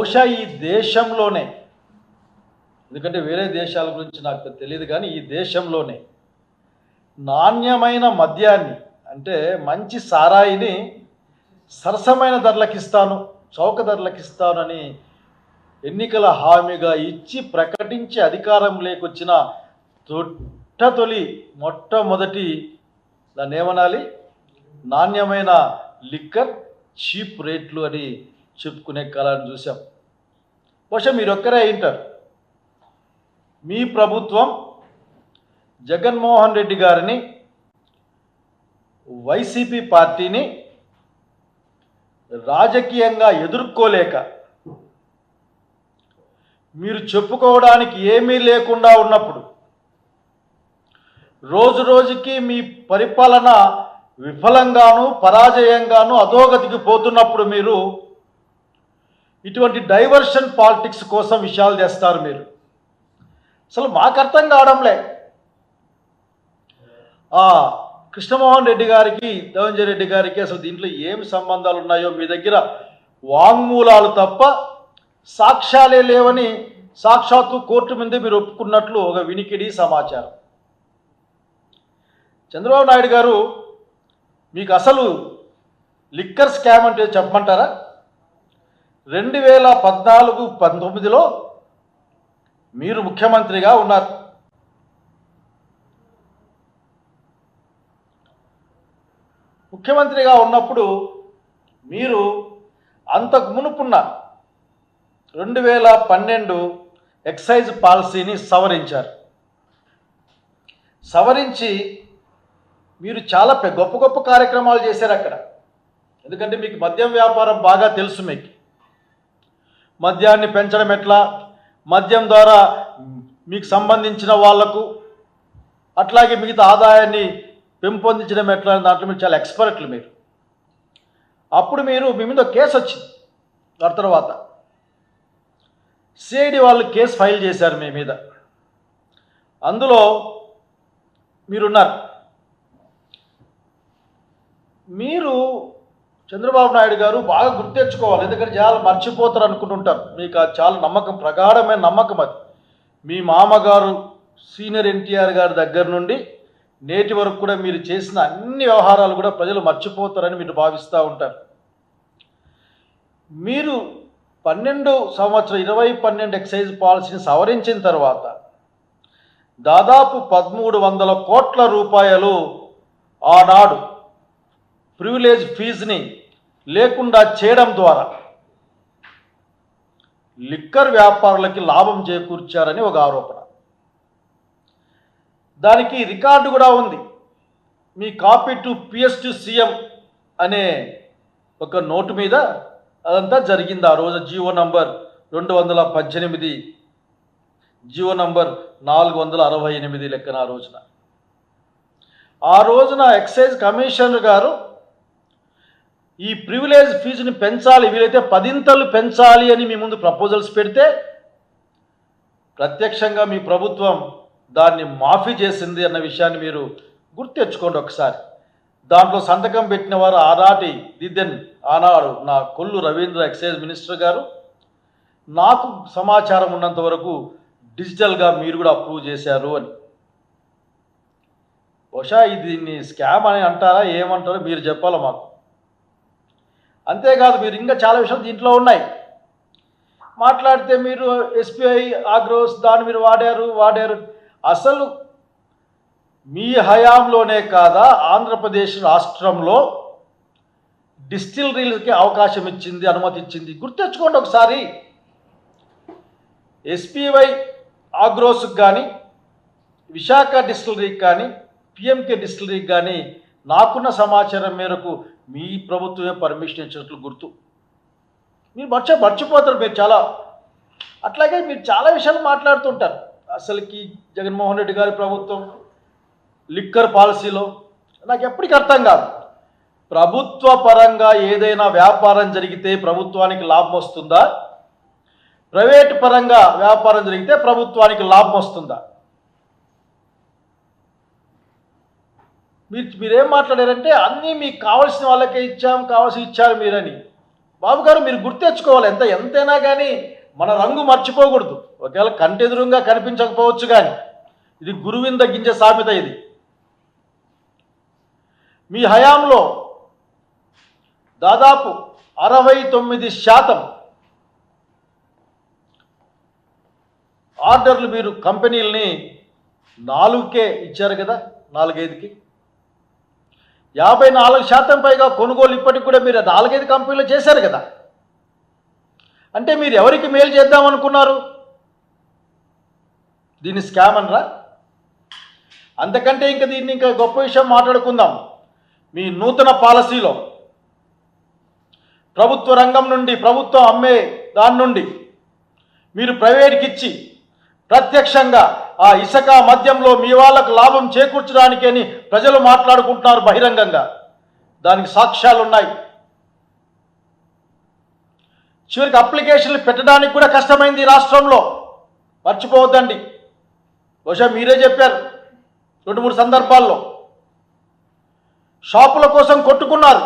బహుశా ఈ దేశంలోనే, ఎందుకంటే వేరే దేశాల గురించి నాకు తెలియదు, కానీ ఈ దేశంలోనే నాణ్యమైన మద్యాన్ని, అంటే మంచి సారాయిని సరసమైన ధరలకు ఇస్తాను, చౌక ధరలకు ఇస్తానని ఎన్నికల హామీగా ఇచ్చి ప్రకటించి అధికారం లేకొచ్చిన మొట్టమొదటి దాన్ని ఏమనాలి, నాణ్యమైన లిక్కర్ చీప్ రేట్లు అని చెప్పుకునే కాలాన్ని చూసాం. బహుశా మీరు ఒక్కరే అయింటారు. మీ ప్రభుత్వం జగన్మోహన్ రెడ్డి గారిని, వైసీపీ పార్టీని రాజకీయంగా ఎదుర్కోలేక, మీరు చెప్పుకోవడానికి ఏమీ లేకుండా ఉన్నప్పుడు, రోజు రోజుకి మీ పరిపాలన విఫలంగాను పరాజయంగాను అధోగతికి పోతున్నప్పుడు మీరు ఇటువంటి డైవర్షన్ పాలిటిక్స్ కోసం విషయాలు చేస్తారు. మీరు అసలు మాకు అర్థం కావడంలే. కృష్ణమోహన్ రెడ్డి గారికి, ధనంజయ రెడ్డి గారికి అసలు దీంట్లో ఏమి సంబంధాలు ఉన్నాయో మీ దగ్గర వాంగ్మూలాలు తప్ప సాక్ష్యాలే లేవని సాక్షాత్తు కోర్టు మీద మీరు ఒప్పుకున్నట్లు ఒక వినికిడి సమాచారం. చంద్రబాబు నాయుడు గారు, మీకు అసలు లిక్కర్ స్కామ్ అంటే చెప్పమంటారా? 2014-19లో మీరు ముఖ్యమంత్రిగా ఉన్నారు. ముఖ్యమంత్రిగా ఉన్నప్పుడు మీరు అంతకు మునుపున్న 2012 ఎక్సైజ్ పాలసీని సవరించారు. సవరించి మీరు చాలా గొప్ప గొప్ప కార్యక్రమాలు చేశారు అక్కడ. ఎందుకంటే మీకు మద్యం వ్యాపారం బాగా తెలుసు. మీకు మద్యాన్ని పెంచడం ఎట్లా, మద్యం ద్వారా మీకు సంబంధించిన వాళ్లకు అట్లాగే మిగతా ఆదాయాన్ని పెంపొందించడం ఎట్లా, దాంట్లో మీరు చాలా ఎక్స్పర్ట్లు మీరు. అప్పుడు మీ మీద కేసు వచ్చింది. ఆ తర్వాత సిఐడి వాళ్ళు కేసు ఫైల్ చేశారు మీ మీద. అందులో మీరున్నారు. మీరు చంద్రబాబు నాయుడు గారు బాగా గుర్తెచ్చుకోవాలి, ఎందుకంటే చాలా మర్చిపోతారు అనుకుంటుంటారు. మీకు అది చాలా నమ్మకం, ప్రగాఢమైన నమ్మకం. అది మీ మామగారు సీనియర్ ఎన్టీఆర్ గారి దగ్గర నుండి నేటి వరకు కూడా మీరు చేసిన అన్ని వ్యవహారాలు కూడా ప్రజలు మర్చిపోతారని మీరు భావిస్తూ ఉంటారు. మీరు 2012 ఎక్సైజ్ పాలసీని సవరించిన తర్వాత దాదాపు 1300 కోట్ల రూపాయలు ఆనాడు ప్రివిలేజ్ ఫీజుని లేకుండా చేయడం ద్వారా లిక్కర్ వ్యాపారులకి లాభం చేకూర్చారని ఒక ఆరోపణ. దానికి రికార్డు కూడా ఉంది. మీ copy to PS to CM అనే ఒక నోటు మీద అదంతా జరిగింది. ఆ రోజు జీవో నంబర్ 218, జీవో నంబర్ 468 లెక్కన ఆ రోజున ఎక్సైజ్ కమిషనర్ గారు ఈ ప్రివిలేజ్ ఫీజుని పెంచాలి, వీలైతే 10 పెంచాలి అని మీ ముందు ప్రపోజల్స్ పెడితే ప్రత్యక్షంగా మీ ప్రభుత్వం దాన్ని మాఫీ చేసింది అన్న విషయాన్ని మీరు గుర్తెచ్చుకోండి ఒకసారి. దాంట్లో సంతకం పెట్టిన వారు ఆనాడు నా కొల్లు రవీంద్ర ఎక్సైజ్ మినిస్టర్ గారు. నాకు సమాచారం ఉన్నంత వరకు డిజిటల్గా మీరు కూడా అప్రూవ్ చేశారు అని. బహుశా దీన్ని స్కామ్ అని అంటారా, ఏమంటారో మీరు చెప్పాలి మాకు. అంతేకాదు, మీరు ఇంకా చాలా విషయాలు దీంట్లో ఉన్నాయి. మాట్లాడితే మీరు ఎస్బీఐ ఆగ్రోస్ దాన్ని మీరు వాడారు. అసలు మీ హయాంలోనే కాదా ఆంధ్రప్రదేశ్ రాష్ట్రంలో డిస్టిలరీలకి అవకాశం ఇచ్చింది, అనుమతి ఇచ్చింది? గుర్తెచ్చుకోండి ఒకసారి. ఎస్పీవై ఆగ్రోస్కి కానీ, విశాఖ డిస్టిలరీకి కానీ, పిఎంకే డిస్టిలరీకి కానీ నాకున్న సమాచారం మేరకు మీ ప్రభుత్వమే పర్మిషన్ ఇచ్చినట్లు గుర్తు. మీరు మర్చిపోతారు మీరు చాలా. అట్లాగే మీరు చాలా విషయాలు మాట్లాడుతుంటారు. అసలుకి జగన్మోహన్ రెడ్డి గారి ప్రభుత్వం లిక్కర్ పాలసీలో నాకు ఎప్పటికీ అర్థం కాదు. ప్రభుత్వ పరంగా ఏదైనా వ్యాపారం జరిగితే ప్రభుత్వానికి లాభం వస్తుందా? ప్రైవేటు పరంగా వ్యాపారం జరిగితే ప్రభుత్వానికి లాభం వస్తుందా? మీరేం మాట్లాడారంటే అన్నీ మీకు కావాల్సిన వాళ్ళకే ఇచ్చారు మీరని. బాబు గారు మీరు గుర్తెచ్చుకోవాలి, ఎంతైనా కానీ మన రంగు మర్చిపోకూడదు. ఒకవేళ కంటెదురుగా కనిపించకపోవచ్చు కానీ ఇది గురువింద గింజ సామెత. ఇది మీ హయాంలో దాదాపు 69% ఆర్డర్లు మీరు కంపెనీలని 4కే ఇచ్చారు కదా, 4-5కి. 54% పైగా కొనుగోలు ఇప్పటికి కూడా మీరు 4-5 కంపెనీలు చేశారు కదా. అంటే మీరు ఎవరికి మేలు చేద్దామనుకున్నారు? దీన్ని స్కామ్ అనరా? అంతకంటే దీన్ని ఇంకా గొప్ప విషయం మాట్లాడుకుందాం. మీ నూతన పాలసీలో ప్రభుత్వ రంగం నుండి, ప్రభుత్వం అమ్మే దాని నుండి మీరు ప్రైవేట్కి ఇచ్చి ప్రత్యక్షంగా ఆ ఇసుక మద్యంలో మీ వాళ్ళకు లాభం చేకూర్చడానికి అని ప్రజలు మాట్లాడుకుంటున్నారు బహిరంగంగా. దానికి సాక్ష్యాలు ఉన్నాయి. చివరికి అప్లికేషన్లు పెట్టడానికి కూడా కష్టమైంది ఈ రాష్ట్రంలో. మర్చిపోవద్దండి. బహుశా మీరే చెప్పారు 2-3 సందర్భాల్లో. షాపుల కోసం కొట్టుకున్నారు.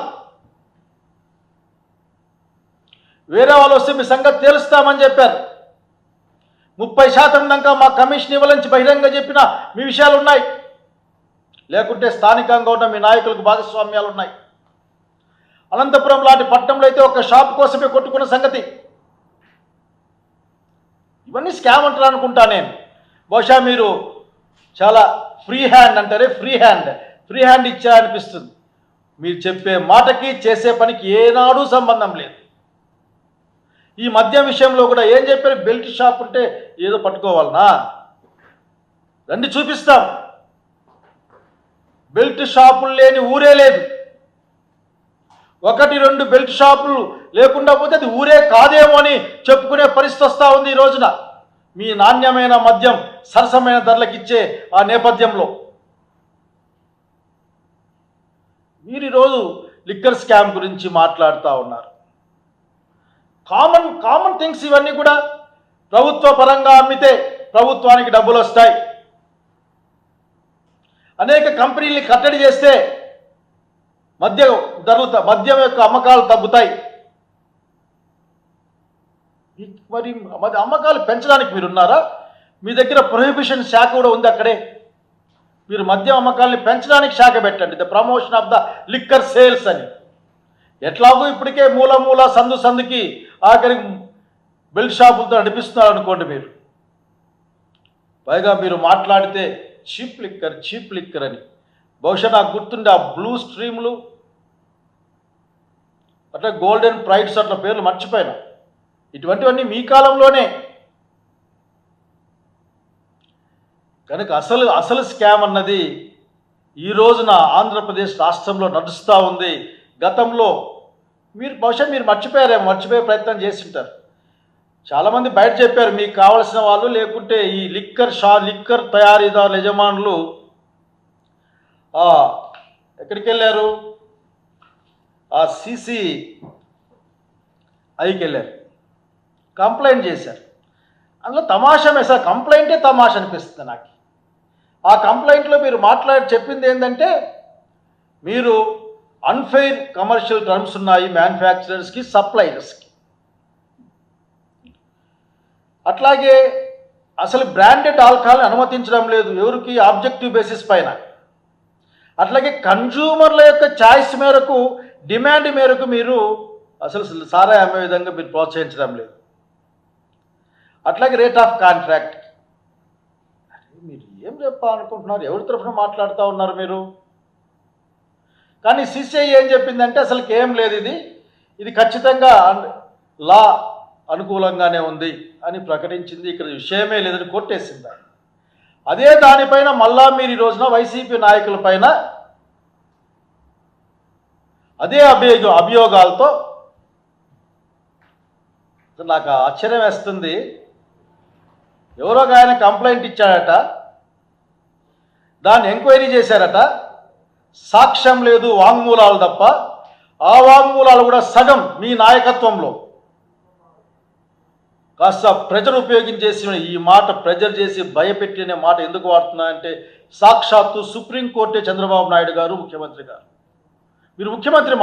వేరే వాళ్ళు వస్తే మీ సంగతి తేలుస్తామని చెప్పారు. 30% దాకా మా కమిషన్ ఇవ్వాలని బహిరంగ చెప్పిన మీ విషయాలు ఉన్నాయి. లేకుంటే స్థానికంగా ఉన్న మీ నాయకులకు భాగస్వామ్యాలు ఉన్నాయి. అనంతపురం లాంటి పట్టణంలో అయితే ఒక షాప్ కోసమే కొట్టుకున్న సంగతి. ఇవన్నీ స్కామ్ అంటారు అనుకుంటా నేను. బహుశా మీరు చాలా ఫ్రీ హ్యాండ్ అంటారే, ఫ్రీ హ్యాండ్ ఇచ్చా అనిపిస్తుంది. మీరు చెప్పే మాటకి చేసే పనికి ఏనాడు సంబంధం లేదు. ఈ మద్యం విషయంలో కూడా ఏం చెప్పారు? బెల్ట్ షాప్ ఉంటే ఏదో పట్టుకోవాలనా? రండి చూపిస్తాం. బెల్ట్ షాపులు లేని ఊరే లేదు. 1-2 బెల్ట్ షాపులు లేకుండా పోతే అది ఊరే కాదేమో అని చెప్పుకునే పరిస్థితి వస్తూ ఉంది ఈ రోజున. మీ నాణ్యమైన మద్యం సరసమైన ధరలకు ఇచ్చే ఆ నేపథ్యంలో మీరు ఈరోజు లిక్కర్ స్కామ్ గురించి మాట్లాడుతూ ఉన్నారు. కామన్ థింగ్స్ ఇవన్నీ కూడా. ప్రభుత్వ పరంగా అమ్మితే ప్రభుత్వానికి డబ్బులు వస్తాయి. అనేక కంపెనీల్ని కట్టడి చేస్తే మద్యం యొక్క అమ్మకాలు తగ్గుతాయి. మరి అమ్మకాలు పెంచడానికి మీరున్నారా? మీ దగ్గర ప్రొహిబిషన్ శాఖ కూడా ఉంది అక్కడే. మీరు మద్యం అమ్మకాలని పెంచడానికి శాఖ పెట్టండి, the promotion of the liquor sales అని. ఎట్లాగో ఇప్పటికే మూల సందుకి ఆఖరికి బెల్ట్ షాపులతో నడిపిస్తున్నారు అనుకోండి మీరు. పైగా మీరు మాట్లాడితే చీప్ లిక్కర్ అని. బహుశా నాకు గుర్తుండే ఆ బ్లూ స్ట్రీమ్లు, అట్లా గోల్డెన్ ప్రైడ్స్, అట్లా పేర్లు మర్చిపోయినా. ఇటువంటివన్నీ మీ కాలంలోనే. కనుక అసలు స్కామ్ అన్నది ఈ రోజున ఆంధ్రప్రదేశ్ రాష్ట్రంలో నడుస్తూ ఉంది. గతంలో బహుశా మీరు మర్చిపోయే ప్రయత్నం చేస్తుంటారు. చాలామంది బయట చెప్పారు, మీకు కావలసిన వాళ్ళు, లేకుంటే ఈ లిక్కర్ తయారీదారుల యజమానులు ఎక్కడికి వెళ్ళారు? ఆ CCIకి వెళ్ళారు, కంప్లైంట్ చేశారు. అందులో తమాషా సార్, కంప్లైంటే తమాషా అనిపిస్తుంది నాకు. ఆ కంప్లైంట్లో మీరు చెప్పింది ఏంటంటే, మీరు అన్ఫెయిర్ కమర్షియల్ టర్మ్స్ ఉన్నాయి మ్యానుఫ్యాక్చరర్స్కి, సప్లయర్స్కి. అట్లాగే అసలు బ్రాండెడ్ ఆల్కహాల్ని అనుమతించడం లేదు ఎవరికి? ఆబ్జెక్టివ్ బేసిస్ పైన. అట్లాగే కన్జ్యూమర్ల యొక్క ఛాయిస్ మేరకు, డిమాండ్ మేరకు మీరు అసలు సారాయి అమ్మే విధంగా మీరు ప్రోత్సహించడం లేదు. అట్లాగే రేట్ ఆఫ్ కాంట్రాక్ట్. మీరు ఏం చెప్పాలనుకుంటున్నారు? ఎవరి తరఫున మాట్లాడుతూ ఉన్నారు మీరు? కానీ CCI ఏం చెప్పిందంటే అసలుకి ఏం లేదు, ఇది ఖచ్చితంగా లా అనుకూలంగానే ఉంది అని ప్రకటించింది. ఇక్కడ విషయమే లేదని కొట్టేసింది. అదే దానిపైన మళ్ళా మీరు ఈ రోజున వైసీపీ నాయకుల పైన అదే అభియోగాలతో నాకు ఆశ్చర్యం వేస్తుంది. ఎవరో ఆయన కంప్లైంట్ ఇచ్చాడట, దాన్ని ఎంక్వైరీ చేశారట, సాక్ష్యం లేదు, వాంగ్మూలాలు తప్ప. ఆ వాంగ్మూలాలు కూడా సగం మీ నాయకత్వంలో. కాస్త ప్రెజర్ ఉపయోగించేసి ఈ మాట, ప్రెజర్ చేసి భయపెట్టిన మాట ఎందుకు వాడుతున్నా అంటే, సాక్షాత్తు సుప్రీంకోర్టే చంద్రబాబు నాయుడు గారు ముఖ్యమంత్రి గారు. మీరు ముఖ్యమంత్రి,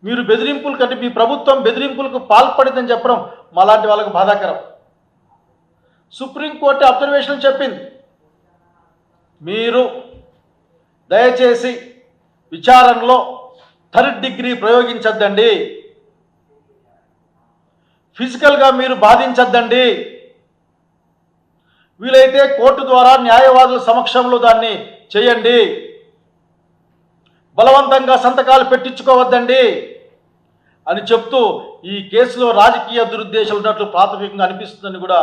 మీరు బెదిరింపులు కంటే మీ ప్రభుత్వం బెదిరింపులకు పాల్పడిందని చెప్పడం మాలాంటి వాళ్ళకు బాధాకరం. సుప్రీంకోర్టు అబ్జర్వేషన్ చెప్పింది, మీరు దయచేసి విచారణలో థర్డ్ డిగ్రీ ప్రయోగించద్దండి, ఫిజికల్గా మీరు బాధించద్దండి, వీలైతే కోర్టు ద్వారా న్యాయవాదుల సమక్షంలో దాన్ని చేయండి, బలవంతంగా సంతకాలు పెట్టించుకోవద్దండి అని చెప్తూ ఈ కేసులో రాజకీయ దురుద్దేశాలు ఉన్నట్లు ప్రాథమికంగా అనిపిస్తుందని కూడా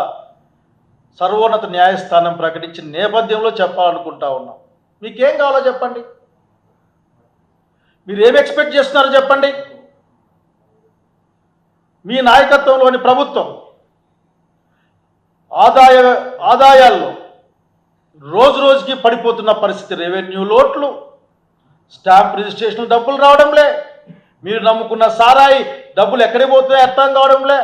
సర్వోన్నత న్యాయస్థానం ప్రకటించిన నేపథ్యంలో చెప్పాలనుకుంటా ఉన్నాం. మీకేం కావాలో చెప్పండి, మీరు ఏం ఎక్స్పెక్ట్ చేస్తున్నారో చెప్పండి. మీ నాయకత్వంలోని ప్రభుత్వం ఆదాయాల్లో రోజు రోజుకి పడిపోతున్న పరిస్థితి, రెవెన్యూ లోట్లు, స్టాంప్ రిజిస్ట్రేషన్ డబ్బులు రావడంలే, మీరు నమ్ముకున్న సారాయి డబ్బులు ఎక్కడికి పోతున్నాయో అర్థం కావడంలే,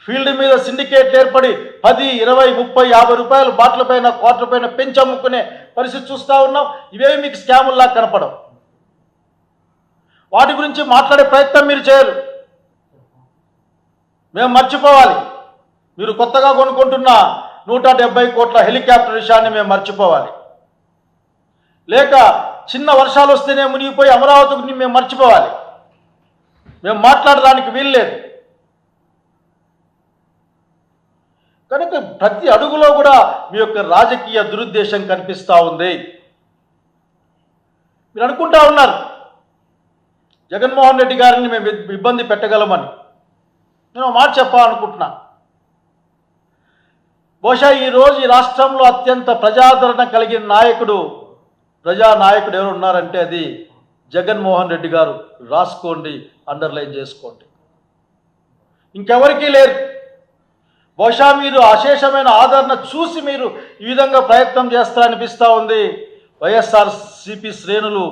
ఫీల్డ్ మీద సిండికేట్లు ఏర్పడి 10, 20, 30, 50 రూపాయలు బాట్ల పైన కోట్ల పైన పెంచి అమ్ముకునే పరిస్థితి చూస్తూ ఉన్నాం. ఇవేవి మీకు స్కాముల్లా కనపడవు. వాటి గురించి మాట్లాడే ప్రయత్నం మీరు చేయరు. మేము మర్చిపోవాలి, మీరు కొత్తగా కొనుక్కుంటున్న 170 కోట్ల హెలికాప్టర్ విషయాన్ని మేము మర్చిపోవాలి, లేక చిన్న వర్షాలు వస్తేనే మునిగిపోయి అమరావతిని మేము మర్చిపోవాలి. మేము మాట్లాడడానికి వీల్లేదు. కనుక ప్రతి అడుగులో కూడా మీ యొక్క రాజకీయ దురుద్దేశం కనిపిస్తూ ఉంది. మీరు అనుకుంటా ఉన్నారు జగన్మోహన్ రెడ్డి గారిని మేము ఇబ్బంది పెట్టగలమని. నేను మాట చెప్పాలనుకుంటున్నా. బహుశా ఈరోజు ఈ రాష్ట్రంలో అత్యంత ప్రజాదరణ కలిగిన ప్రజానాయకుడు ఎవరు ఉన్నారంటే అది జగన్మోహన్ రెడ్డి గారు. రాసుకోండి, అండర్లైన్ చేసుకోండి. ఇంకెవరికీ లేరు. బహుశా మీరు అశేషమైన ఆదరణ చూసి మీరు ఈ విధంగా ప్రయత్నం చేస్తారనిపిస్తూ ఉంది. వైఎస్ఆర్సీపీ శ్రేణులు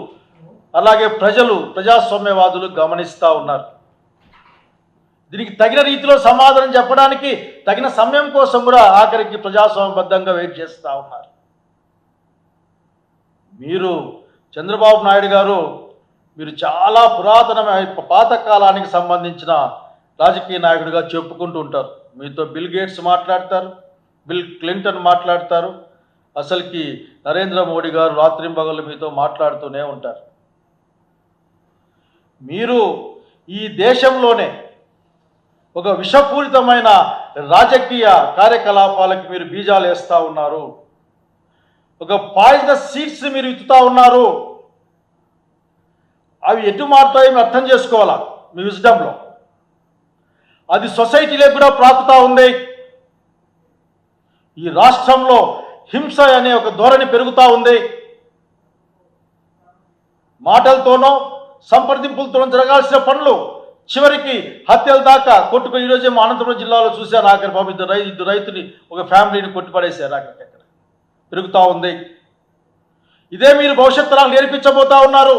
అలాగే ప్రజలు, ప్రజాస్వామ్యవాదులు గమనిస్తూ ఉన్నారు. దీనికి తగిన రీతిలో సమాధానం చెప్పడానికి తగిన సమయం కోసం కూడా ఆఖరికి ప్రజాస్వామ్యబద్ధంగా వెయిట్ చేస్తూ ఉన్నారు. మీరు చంద్రబాబు నాయుడు గారు, మీరు చాలా పురాతనమైన పాతకాలానికి సంబంధించిన రాజకీయ నాయకుడిగా చెప్పుకుంటూ ఉంటారు. మీతో బిల్ గేట్స్ మాట్లాడతారు, బిల్ క్లింటన్ మాట్లాడతారు, అసలుకి నరేంద్ర మోడీ గారు రాత్రింబగళ్ళు మీతో మాట్లాడుతూనే ఉంటారు. మీరు ఈ దేశంలోనే ఒక విషపూరితమైన రాజకీయ కార్యకలాపాలకు మీరు బీజాలు వేస్తూ ఉన్నారు. ఒక పాయిజనస్ సీడ్స్ మీరు ఇచ్చుతూ ఉన్నారు. అవి ఎటు మారుతాయో మీరు అర్థం చేసుకోవాలా మీ విజ్డమ్లో. అది సొసైటీలో కూడా ప్రాకుతూ ఉంది. ఈ రాష్ట్రంలో హింస అనే ఒక ధోరణి పెరుగుతూ ఉంది. మాటలతోనో సంప్రదింపులతోనో జరగాల్సిన పనులు చివరికి హత్యల దాకా కొట్టుకుని ఈరోజే మా అనంతపురం జిల్లాలో చూశాను. ఆఖరి బాబు ఇద్దరు రైతుని, ఒక ఫ్యామిలీని కొట్టుపడేశారు. అక్కడికక్కడ పెరుగుతూ ఉంది. ఇదే మీరు భవిష్యత్తు తరాలకు నేర్పించబోతా ఉన్నారు.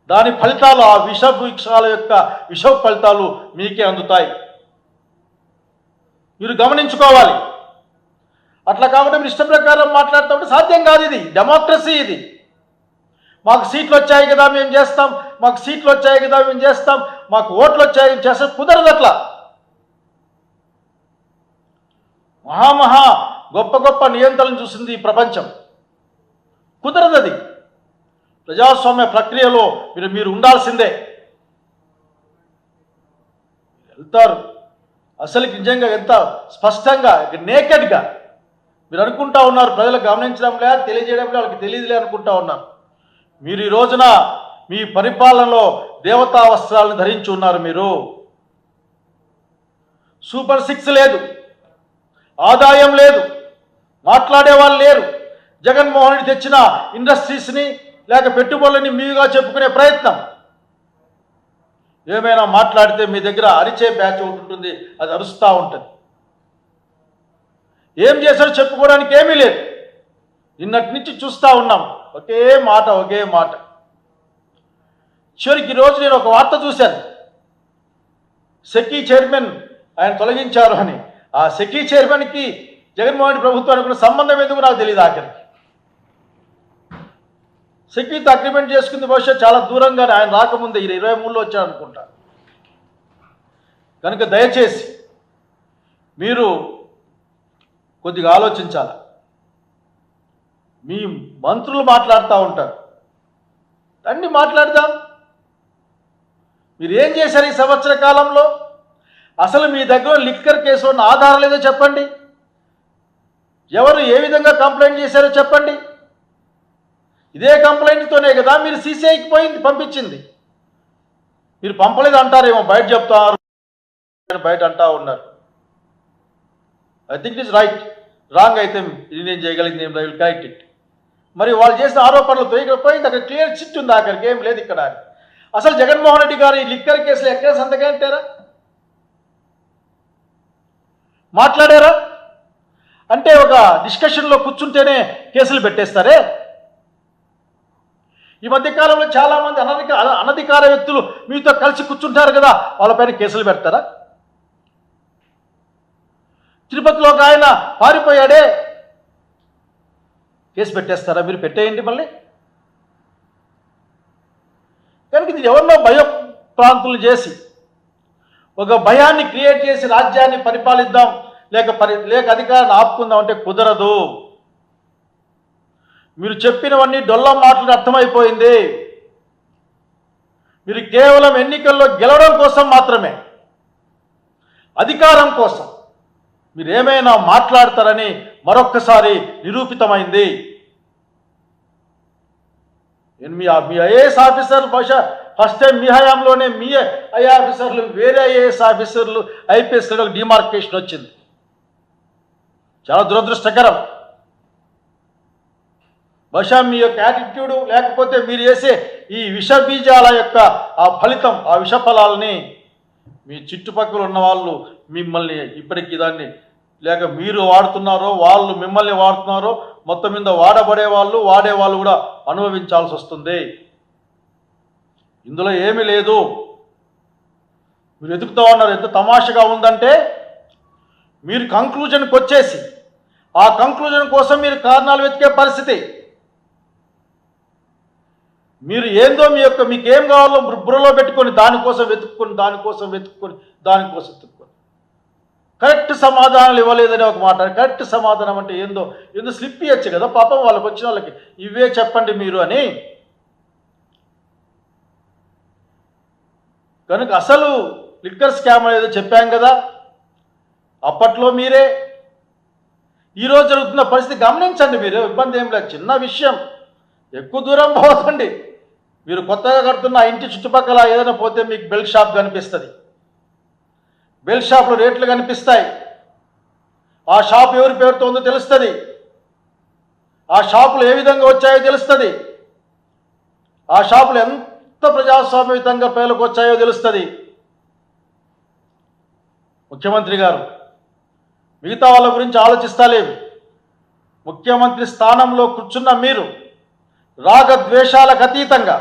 దాని ఫలితాలు, ఆ విషవృక్షాల యొక్క విష ఫలితాలు మీకే అందుతాయి. మీరు గమనించుకోవాలి. అట్లా కాబట్టి మీరు ఇష్టం ప్రకారం మాట్లాడుతూ ఉంటే సాధ్యం కాదు. ఇది డెమోక్రసీ. ఇది మాకు సీట్లు వచ్చాయి కదా మేము చేస్తాం, మాకు సీట్లు వచ్చాయి కదా మేము చేస్తాం, మాకు ఓట్లు వచ్చాయి మేము చేస్తాం, కుదరదు. అట్లా మహా గొప్ప గొప్ప నియంత్రణ చూసింది ఈ ప్రపంచం. కుదరదు. అది ప్రజాస్వామ్య ప్రక్రియలో మీరు ఉండాల్సిందే. వెళ్తారు అసలుకి నిజంగా ఎంత స్పష్టంగా నేకెడ్గా మీరు అనుకుంటా ఉన్నారు. ప్రజలకు గమనించడం లేదు, తెలియజేయడం లేదు, వాళ్ళకి తెలియదులే అనుకుంటా ఉన్నారు. మీరు ఈ రోజున మీ పరిపాలనలో దేవతా వస్త్రాలను ధరించి ఉన్నారు. మీరు సూపర్ 6 లేదు, ఆదాయం లేదు, మాట్లాడే వాళ్ళు లేరు. జగన్మోహన్ రెడ్డి తెచ్చిన ఇండస్ట్రీస్ని లేక పెట్టుబడులని మీగా చెప్పుకునే ప్రయత్నం. ఏమైనా మాట్లాడితే మీ దగ్గర అరిచే బ్యాచ్ ఒకటి ఉంటుంది, అది అరుస్తూ ఉంటుంది. ఏం చేశారో చెప్పుకోవడానికి ఏమీ లేదు. నిన్నటి నుంచి చూస్తూ ఉన్నాం, ఒకే మాట. చివరికి ఈరోజు నేను ఒక వార్త చూశాను, సెకీ చైర్మన్ ఆయన తొలగించారు అని. ఆ సెకీ చైర్మన్కి జగన్మోహన్ రెడ్డి ప్రభుత్వానికి సంబంధం ఎందుకు నాకు తెలియదు. ఆఖరికి సెక్యూరిటీ అగ్రిమెంట్ చేసుకుంది బహుశా చాలా దూరంగానే, ఆయన రాకముందే 23లో వచ్చాడు అనుకుంటా. కనుక దయచేసి మీరు కొద్దిగా ఆలోచించాలి. మీ మంత్రులు మాట్లాడుతూ ఉంటారు, రండి మాట్లాడదాం. మీరు ఏం చేశారు ఈ సంవత్సర కాలంలో? అసలు మీ దగ్గర లిక్కర్ కేసు ఉన్న ఆధారం లేదో చెప్పండి. ఎవరు ఏ విధంగా కంప్లైంట్ చేశారో చెప్పండి. ఇదే కంప్లైంట్తోనే కదా మీరు సీసీఐకి పంపించింది. మీరు పంపలేదు అంటారేమో, బయట చెప్తారు, బయట అంటా ఉన్నారు. I think it is right. Wrong అయితే ఇది నేను చేయగలిగింది ఏం, ఐ విల్ కరెక్ట్ ఇట్. మరి వాళ్ళు చేసిన ఆరోపణలతో ఇక్కడ పోయింది, అక్కడ క్లియర్ చిట్ ఉంది, అక్కడికి ఏం లేదు. ఇక్కడ అసలు జగన్మోహన్ రెడ్డి గారు ఈ లిక్కర్ కేసులో ఎక్కడ సంతకం పెట్టారా? మాట్లాడారా? అంటే ఒక డిస్కషన్లో కూర్చుంటేనే కేసులు పెట్టేస్తారే. ఈ మధ్యకాలంలో చాలామంది అనధికార వ్యక్తులు మీతో కలిసి కూర్చుంటారు కదా, వాళ్ళపైన కేసులు పెడతారా? తిరుపతిలో ఒక ఆయన పారిపోయాడే, కేసు పెట్టేస్తారా? మీరు పెట్టేయండి మళ్ళీ. కనుక ఇది ఎవరినో భయప్రాంతులు చేసి, ఒక భయాన్ని క్రియేట్ చేసి రాజ్యాన్ని పరిపాలిద్దాం, లేక అధికారాన్ని ఆపుకుందాం అంటే కుదరదు. మీరు చెప్పినవన్నీ డొల్లం మాటలు అర్థమైపోయింది. మీరు కేవలం ఎన్నికల్లో గెలవడం కోసం మాత్రమే, అధికారం కోసం మీరు ఏమైనా మాట్లాడతారని మరొక్కసారి నిరూపితమైంది. మీ ఐఏఎస్ ఆఫీసర్లు బహుశా ఫస్ట్ టైం మీ హయాంలోనే మీ ఐఏ ఆఫీసర్లు వేరే ఐఏఎస్ ఆఫీసర్లు ఐపీఎస్లో ఒక డిమార్కేషన్ వచ్చింది. చాలా దురదృష్టకరం. బహుశా మీ యొక్క యాటిట్యూడు లేకపోతే మీరు చేసే ఈ విష బీజాల యొక్క ఆ ఫలితం, ఆ విష ఫలాలని మీ చుట్టుపక్కల ఉన్న వాళ్ళు మిమ్మల్ని ఇప్పటికీ దాన్ని, లేక మీరు వాడుతున్నారో వాళ్ళు మిమ్మల్ని వాడుతున్నారో, మొత్తం మీద వాడేవాళ్ళు కూడా అనుభవించాల్సి వస్తుంది. ఇందులో ఏమీ లేదు. మీరు వెతుకుతూ ఉన్నారు. ఎంత తమాషగా ఉందంటే, మీరు కంక్లూజన్కి వచ్చేసి ఆ కంక్లూజన్ కోసం మీరు కారణాలు వెతికే పరిస్థితి. మీరు ఏందో మీకేం కావాలో బుర్రలో పెట్టుకొని దానికోసం వెతుక్కొని కరెక్ట్ సమాధానాలు ఇవ్వలేదని ఒక మాట. కరెక్ట్ సమాధానం అంటే ఏందో స్లిప్ ఇవ్వచ్చు కదా పాపం వాళ్ళకి వచ్చిన వాళ్ళకి, ఇవే చెప్పండి మీరు అని. కనుక అసలు లిక్కర్ స్కామ్ అనేది చెప్పాం కదా అప్పట్లో మీరే. ఈరోజు జరుగుతున్న పరిస్థితి గమనించండి. మీరు ఇబ్బంది ఏం లేదు, చిన్న విషయం, ఎక్కువ దూరం పోతండి. మీరు కొత్తగా కడుతున్న ఇంటి చుట్టుపక్కల ఏదైనా పోతే మీకు బెల్ట్ షాప్ కనిపిస్తుంది. బెల్ట్ షాప్లో రేట్లు కనిపిస్తాయి. ఆ షాప్ ఎవరి పేరుతో ఉందో తెలుస్తుంది. ఆ షాపులు ఏ విధంగా వచ్చాయో తెలుస్తుంది. ఆ షాపులు ఎంత ప్రజాస్వామ్యయుతంగా పేర్లకు వచ్చాయో తెలుస్తుంది. ముఖ్యమంత్రి గారు మిగతా వాళ్ళ గురించి ఆలోచిస్తలేవు. ముఖ్యమంత్రి స్థానంలో కూర్చున్న మీరు రాగద్వేషాలకు అతీతంగా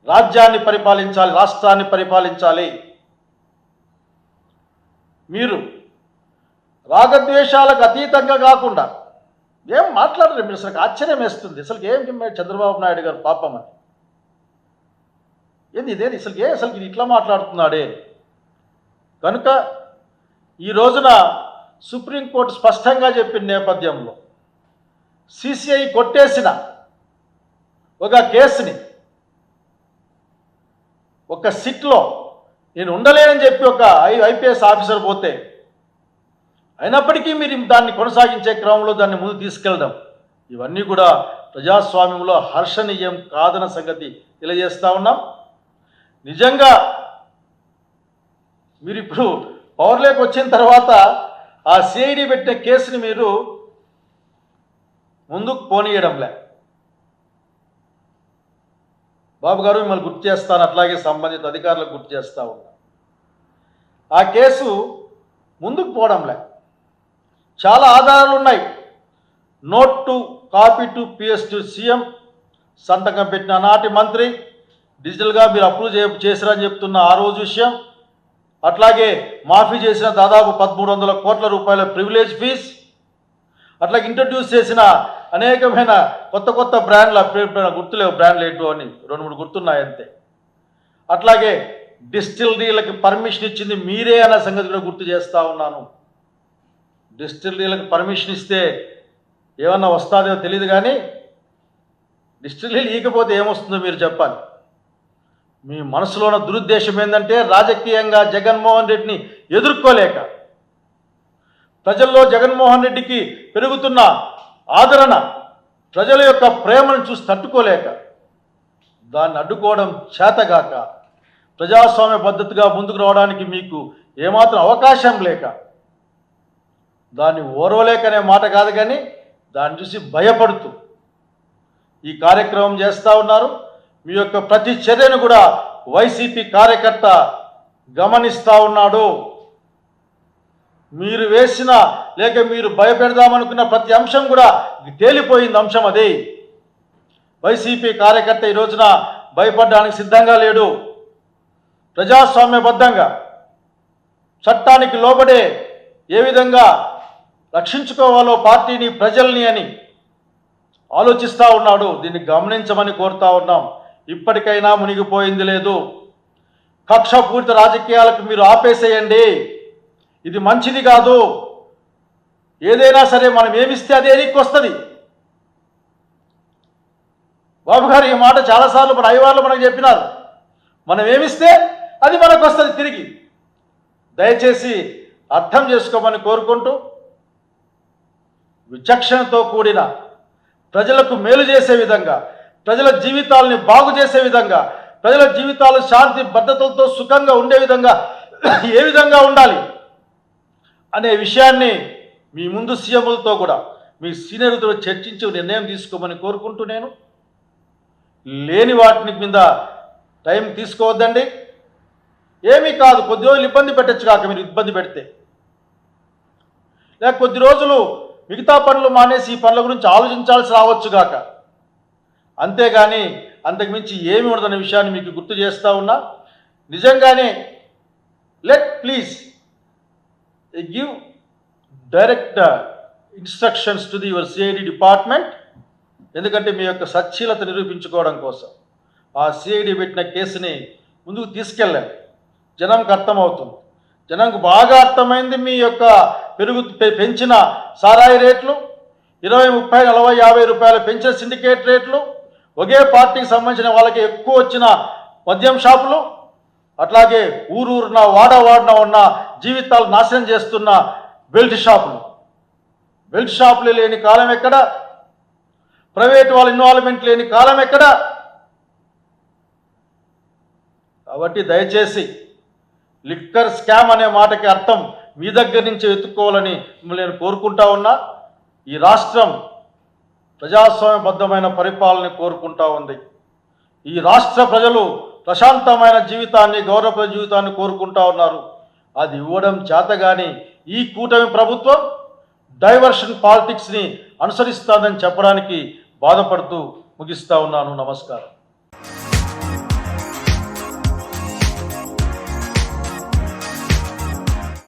రాజ్యాన్ని పరిపాలించాలి, రాష్ట్రాన్ని పరిపాలించాలి. మీరు రాగద్వేషాలకు అతీతంగా కాకుండా ఏం మాట్లాడరు. మీరు అసలు ఆశ్చర్యం వేస్తుంది. అసలు ఏం చంద్రబాబు నాయుడు గారు పాపం అని ఇదేది అసలు ఇది ఇట్లా మాట్లాడుతున్నాడే. కనుక ఈ రోజున సుప్రీంకోర్టు స్పష్టంగా చెప్పిన నేపథ్యంలో సిసిఐ కొట్టేసిన ఒక కేసుని ఒక సిట్లో నేను ఉండలేనని చెప్పి ఒక ఐపీఎస్ ఆఫీసర్ పోతే, అయినప్పటికీ మీరు దాన్ని కొనసాగించే క్రమంలో దాన్ని ముందు తీసుకెళ్ళడం, ఇవన్నీ కూడా ప్రజాస్వామ్యంలో హర్షణీయం కాదన్న సంగతి తెలియజేస్తూ ఉన్నాం. నిజంగా మీరు ఇప్పుడు పవర్లోకి వచ్చిన తర్వాత ఆ సిఐడి పెట్టిన కేసుని మీరు ముందుకు పోనీయడంలే. బాబు గారు మిమ్మల్ని గుర్తు చేస్తాను, అట్లాగే సంబంధిత అధికారులకు గుర్తు చేస్తూ ఉన్నా. ఆ కేసు ముందుకు పోవడంలే. చాలా ఆధారాలు ఉన్నాయి. Note to copy to PS to CM సంతకం పెట్టిన నాటి మంత్రి, డిజిటల్గా మీరు అప్రూవ్ చేశారని చెప్తున్న ఆ రోజు విషయం, అట్లాగే మాఫీ చేసిన దాదాపు 1300 కోట్ల రూపాయల ప్రివిలేజ్ ఫీజ్, అట్లాగే ఇంట్రడ్యూస్ చేసిన అనేకమైన కొత్త కొత్త బ్రాండ్ల పేరు గుర్తులేవు, బ్రాండ్లు ఏంటో అని 2-3 గుర్తున్నాయి అంతే. అట్లాగే డిస్టిలరీలకు పర్మిషన్ ఇచ్చింది మీరే అన్న సంగతి కూడా గుర్తు చేస్తూ ఉన్నాను. డిస్టిలరీలకు పర్మిషన్ ఇస్తే ఏమన్నా వస్తుందో తెలియదు, కానీ డిస్టిలరీలు ఇకపోతే ఏమొస్తుందో మీరు చెప్పాలి. మీ మనసులో ఉన్న దురుద్దేశం ఏంటంటే రాజకీయంగా జగన్మోహన్ రెడ్డిని ఎదుర్కోలేక, ప్రజల్లో జగన్మోహన్ రెడ్డికి పెరుగుతున్న ఆదరణ, ప్రజల యొక్క ప్రేమను చూసి తట్టుకోలేక, దాన్ని అడ్డుకోవడం చేతగాక, ప్రజాస్వామ్య పద్ధతిగా ముందుకు రావడానికి మీకు ఏమాత్రం అవకాశం లేక, దాన్ని ఓర్వలేకనే మాట కాదు, కానీ దాన్ని చూసి భయపడుతూ ఈ కార్యక్రమం చేస్తూ ఉన్నారు. మీ యొక్క ప్రతి చర్యను కూడా వైసీపీ కార్యకర్త గమనిస్తూ ఉన్నాడు. మీరు వేసిన లేక మీరు భయపెడదామనుకున్న ప్రతి అంశం కూడా తేలిపోయింది అంశం అదే. వైసీపీ కార్యకర్త ఈ రోజున భయపడడానికి సిద్ధంగా లేడు. ప్రజాస్వామ్యబద్ధంగా చట్టానికి లోబడే ఏ విధంగా రక్షించుకోవాలో పార్టీని, ప్రజల్ని అని ఆలోచిస్తూ ఉన్నాడు. దీన్ని గమనించమని కోరుతా ఉన్నాం. ఇప్పటికైనా మునిగిపోయింది లేదు. కక్షపూరిత రాజకీయాలకు మీరు ఆపేసేయండి. ఇది మంచిది కాదు. ఏదైనా సరే మనం ఏమిస్తే అదే ఎనికి వస్తుంది. బాబు గారు ఈ మాట చాలాసార్లు మన అయ్యవాళ్ళు మనకు చెప్పినారు. మనం ఏమిస్తే అది మనకు వస్తుంది తిరిగి. దయచేసి అర్థం చేసుకోమని కోరుకుంటూ, విచక్షణతో కూడిన ప్రజలకు మేలు చేసే విధంగా, ప్రజల జీవితాలని బాగు చేసే విధంగా, ప్రజల జీవితాలు శాంతి భద్రతలతో సుఖంగా ఉండే విధంగా ఏ విధంగా ఉండాలి అనే విషయాన్ని మీ ముందు సీఎంలతో కూడా, మీ సీనియర్లతో చర్చించి నిర్ణయం తీసుకోమని కోరుకుంటూ, నేను లేని వాటి మీద టైం తీసుకోవద్దండి. ఏమీ కాదు, కొద్ది రోజులు ఇబ్బంది పెట్టచ్చు కాక, మీరు ఇబ్బంది పెడితే, లేక కొద్ది రోజులు మిగతా పనులు మానేసి ఈ పనుల గురించి ఆలోచించాల్సి రావచ్చు కాక, అంతేగాని అంతకుమించి ఏమి ఉండదనే విషయాన్ని మీకు గుర్తు చేస్తూ ఉన్నా. నిజంగానే please give direct instructions to your CID department. ఎందుకంటే మీ యొక్క సచ్చీలత నిరూపించుకోవడం కోసం ఆ సిఐడి పెట్టిన కేసుని ముందుకు తీసుకెళ్ళండి. జనంకు అర్థమవుతుంది. జనంకు బాగా అర్థమైంది మీ యొక్క పెంచిన సారాయి రేట్లు, 20, 30, 40, 50 రూపాయలు పెంచిన సిండికేట్ రేట్లు, ఒకే పార్టీకి సంబంధించిన వాళ్ళకి ఎక్కువ వచ్చిన మద్యం షాపులు, అట్లాగే ఊరూరున వాడవాడిన ఉన్న జీవితాలు నాశనం చేస్తున్న బెల్ట్ షాపులు. బెల్ట్ షాపులు లేని కాలం ఎక్కడ? ప్రైవేట్ వాళ్ళ ఇన్వాల్వ్మెంట్ లేని కాలం ఎక్కడ? కాబట్టి దయచేసి లిక్కర్ స్కామ్ అనే మాటకి అర్థం మీ దగ్గర నుంచి వెతుక్కోవాలని మిమ్మల్ని నేను కోరుకుంటా ఉన్నా. ఈ రాష్ట్రం ప్రజాస్వామ్యబద్ధమైన పరిపాలన కోరుకుంటా ఉంది. ఈ రాష్ట్ర ప్రజలు ప్రశాంతమైన జీవితాన్ని, గౌరవ జీవితాన్ని కోరుకుంటా ఉన్నారు. అది ఇవ్వడం చేతగాని ఈ కూటమి ప్రభుత్వం డైవర్షన్ పాలిటిక్స్ని అనుసరిస్తుందని చెప్పడానికి బాధపడుతూ ముగిస్తా ఉన్నాను. నమస్కారం.